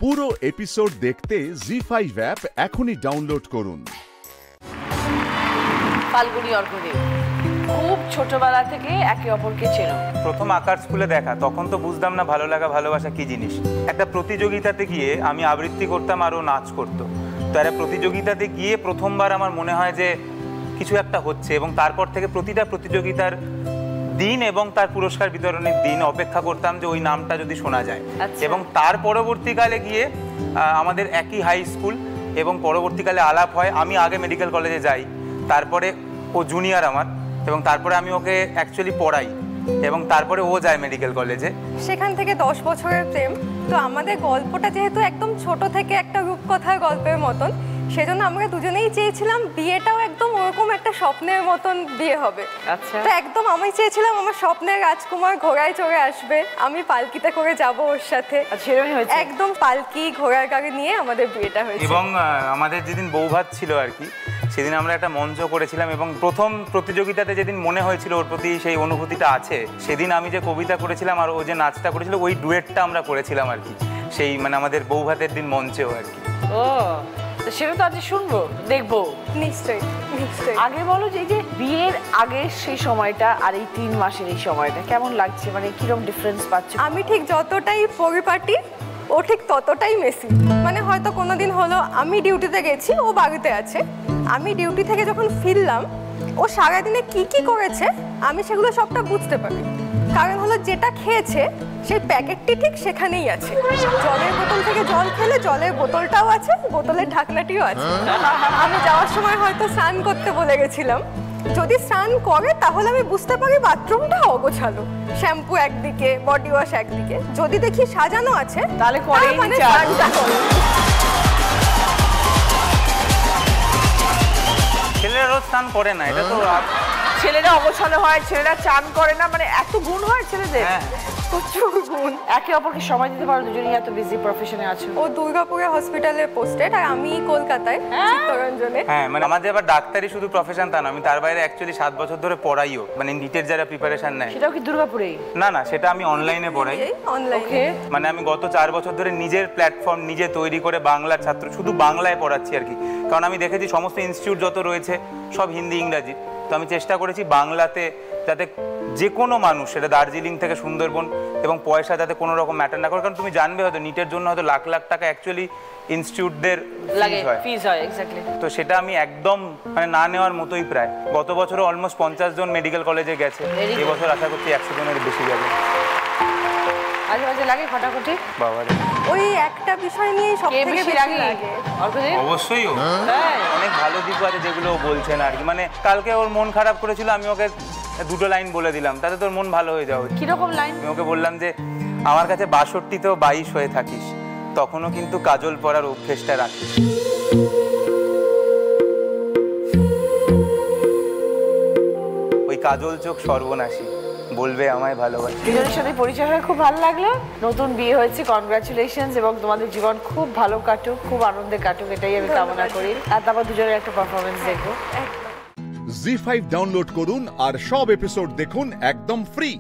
পুরো এপিসোড দেখতে জি5 অ্যাপ এখনই ডাউনলোড করুন। ফাল্গুনী অর্ঘ্যদেব খুব ছোটবেলা থেকে একে অপরকে চেনো। প্রথম আঁকার স্কুলে দেখা, তখন তো বুঝতাম না ভালো লাগা ভালোবাসা কি জিনিস। একটা প্রতিযোগিতাতে গিয়ে আমি আবৃত্তি করতাম আর ও নাচ করতো। তো একটা প্রতিযোগিতাতে গিয়ে প্রথমবার আমার মনে হয় যে কিছু একটা হচ্ছে, এবং তারপর থেকে প্রতিটা প্রতিযোগিতার দিন এবং তার পুরস্কার বিতরণের দিন অপেক্ষা করতাম যে ওই নামটা যদি শোনা যায়। এবং তার পরবর্তীকালে গিয়ে আমাদের একই হাই স্কুল, এবং পরবর্তীকালে আলাপ হয়। আমি আগে মেডিকেল কলেজে যাই, তারপরে ও জুনিয়র আমার, এবং তারপরে আমি ওকে অ্যাকচুয়ালি পড়াই, এবং তারপরে ও যায় মেডিকেল কলেজে। সেখান থেকে 10 বছরের প্রেম। তো আমাদের গল্পটা যেহেতু একদম ছোট থেকে একটা রূপকথার গল্পের মতন, সেজন্য আমরা দুজনেই চেয়েছিলাম বিয়েটাও একদম ওরকম একটা স্বপ্নের মতন বিয়ে হবে। আচ্ছা, তো একদম আমি চেয়েছিলাম আমার স্বপ্নের রাজকুমার ঘোড়ায় চড়ে আসবে, আমি পালকিতে করে যাব ওর সাথে। একদম পালকি ঘোড়ার গাড়ি নিয়ে আমাদের বিয়েটা হয়েছে। এবং আমাদের যেদিন বৌভাত ছিল আর কি, সেদিন আমরা একটা মঞ্চ করেছিলাম, এবং প্রথম প্রতিযোগিতাতে যেদিন মনে হয়েছিল ওর প্রতি সেই অনুভূতিটা আছে, সেদিন আমি যে কবিতা করেছিলাম আর ও যে নাচটা করেছিল, ওই ডুয়েটটা আমরা করেছিলাম আর কি, সেই মানে আমাদের বৌভাতের দিন মঞ্চেও আর কি। ও, সেটা তো আজ শুনবো, দেখবো নিশ্চয়ই নিশ্চয়ই। আগে বলো যে এই যে বিয়ের আগের সেই সময়টা আর এই 3 মাসের এই সময়টা কেমন লাগছে, মানে কিরকম ডিফারেন্স পাচ্ছ? আমি ঠিক যতটাই পরিপাটি, ও ঠিক ততটাই মেসি। মানে হয়তো কোনোদিন হলো আমি ডিউটিতে গেছি, ও বাড়িতে আছে। আমি ডিউটি থেকে যখন ফিরলাম, ও সারাদিনে কি কি করেছে আমি সেগুলো সবটা বুঝতে পারি। কারণ হলো যেটা খেয়েছে সেই প্যাকেটটি ঠিক সেখানেই আছে। জলের বোতল থেকে জল খেলে জলের বোতলটাও আছে, বোতলের ঢাকনাটিও আছে। আমি যাওয়ার সময় হয়তো স্নান করতে বলে গেছিলাম, যদি স্নান করে তাহলে আমি বুঝতে পারি বাথরুমটা অগোছালো, শ্যাম্পু একদিকে, বডি ওয়াশ একদিকে। যদি দেখি সাজানো আছে তাহলে করেই মানে নিচে স্নানটা করে। ছেলেরা রোজ স্নান করে না, এটা তো ছেলেরা অবসলে হয়, ছেলেরা চান করে না, মানে এত গুণ হয় ছেলেদের। প্রচুর গুণ। একে অপরকে সময় দিতে পারো, দুজনেই এত বিজি প্রফেশনে আছো। ও দুর্গাপুরে হসপিটালে পোস্টেড, আর আমি কলকাতায় চিত্তরঞ্জনে। হ্যাঁ, মানে আমাদের আবার ডাক্তারি শুধু প্রফেশন তা না, আমি তার বাইরে অ্যাকচুয়ালি 7 বছর ধরে পড়াইও, মানে নিটের যারা প্রিপারেশন নেয়। সেটাও কি দুর্গাপুরেই? না না, সেটা আমি অনলাইনে পড়াই। অনলাইনে মানে আমি গত 4 বছর ধরে নিজের প্ল্যাটফর্ম নিজে তৈরি করে বাংলার ছাত্র শুধু বাংলায় পড়াচ্ছি আর কি। কারণ আমি দেখেছি সমস্ত ইনস্টিটিউট যত রয়েছে সব হিন্দি ইংরাজি, তো আমি চেষ্টা করেছি বাংলাতে, যাতে যে কোনো মানুষ, সেটা দার্জিলিং থেকে সুন্দরবন, এবং পয়সা যাতে কোনো রকম ম্যাটার না করে। কারণ তুমি জানবে হয়তো নিটের জন্য হয়তো লাখ লাখ টাকা অ্যাকচুয়ালি ইনস্টিটিউটদের ফিজ হয়। এক্স্যাক্টলি। তো সেটা আমি একদম মানে না নেওয়ার মতোই প্রায়। গত বছরও অলমোস্ট 50 জন মেডিকেল কলেজে গেছে, এবছর আশা করছি 100 জনের বেশি যাবে। মাঝে মাঝে লাগে খটাখটি বাবা, ওই একটা বিষয় নিয়ে সবথেকে বেশি লাগে। অবশ্যই অনেক ভালো দিক আছে যেগুলো ও বলছে না আর কি। মানে কালকে ওর মন খারাপ করেছিল, আমি ওকে 2টো লাইন বলে দিলাম, তাতে তোর মন ভালো হয়ে যাবে। কিরকম লাইন? আমি ওকে বললাম যে আমার কাছে 62তেও 22 হয়ে থাকিস, তখনও কিন্তু কাজল পরার অভ্যেসটা রাখিস। ওই কাজল চোখ সর্বনাশী, বলবে আমায় ভালোবাসে। দুজনের সাথে পরিচয় হয়ে খুব ভালো লাগলো। নতুন বিয়ে হয়েছে, কনগ্রাচুলেশনস, এবং তোমাদের জীবন খুব ভালো কাটুক, খুব আনন্দে কাটুক, এটাই আমি কামনা করি। আর তারপর দুজনের একটা পারফরমেন্স দেখবো। জি5 ডাউনলোড করুন আর সব এপিসোড দেখুন একদম ফ্রি।